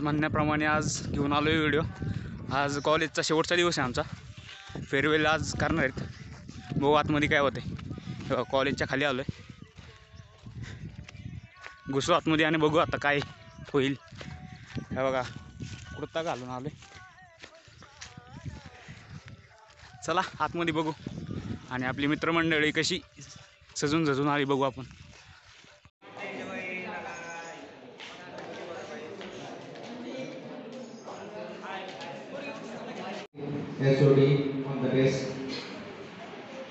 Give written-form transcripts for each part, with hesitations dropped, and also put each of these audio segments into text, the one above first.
म्हणण्याप्रमाणे आज घेऊन आलो व्हिडिओ। आज कॉलेजचा शेवटचा दिवस आहे आमचा, फेअरवेल आज करणार आहेत। बघू आतमध्ये काय होते। कॉलेजच्या खाली आलो आहे, घुसू आतमध्ये आणि बघू आता काय होईल। हे बघा कुर्ता घालून आलो, चला आतमध्ये बघू आणि आपली मित्रमंडळी कशी सजून झजून आली बघू आपण। HOD on the desk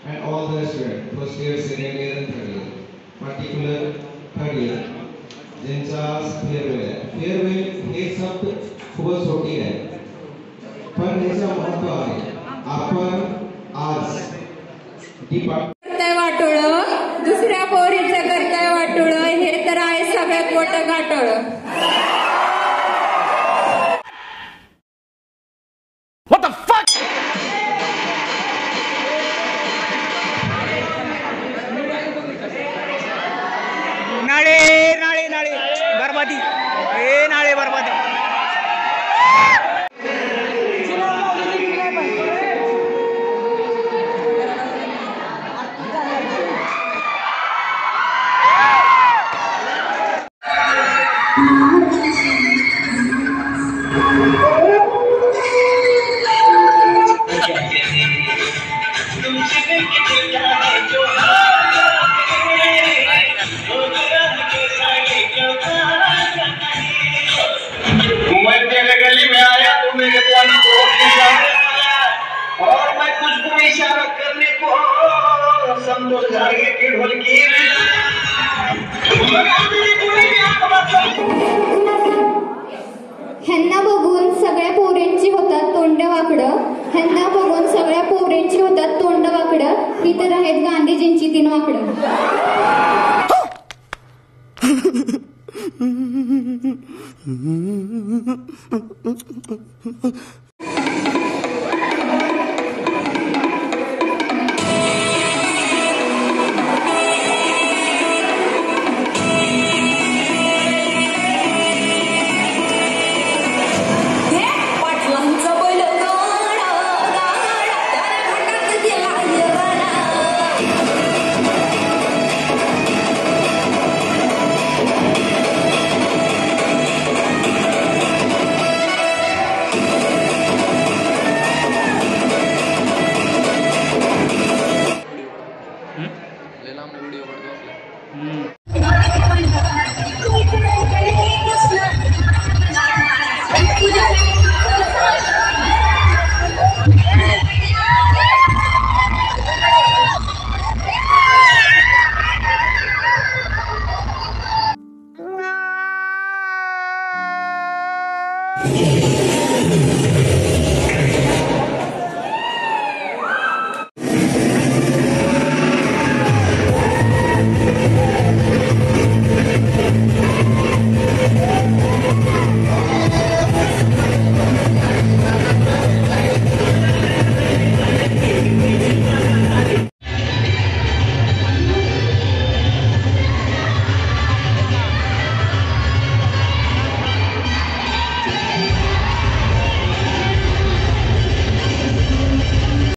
and all the students, first year, second year and third year, particular third year, ज्यांचा फेअरवेल आहे। फेअरवेल हे शब्द खूपच छोटी आहे, पण याचं महत्त्व आहे। आपण आज करताय वाटोळं, दुसऱ्या पोरीचं करताय वाटोळं, हे तर आहे सगळ्यात मोठं गाठोळं। नाळे नाळे नाळे बरबादी, ए नाळे बरबादी। और मैं तुझको इशारा करने को समझो जागे की ढोलकी। ह्यांना बघून सगळ्या पोरींची होतात तोंड वाकडं, ह्यांना बघून सगळ्या पोरींची होतात तोंड वाकडं, ही तर आहेत गांधीजींची 3 वाकडं।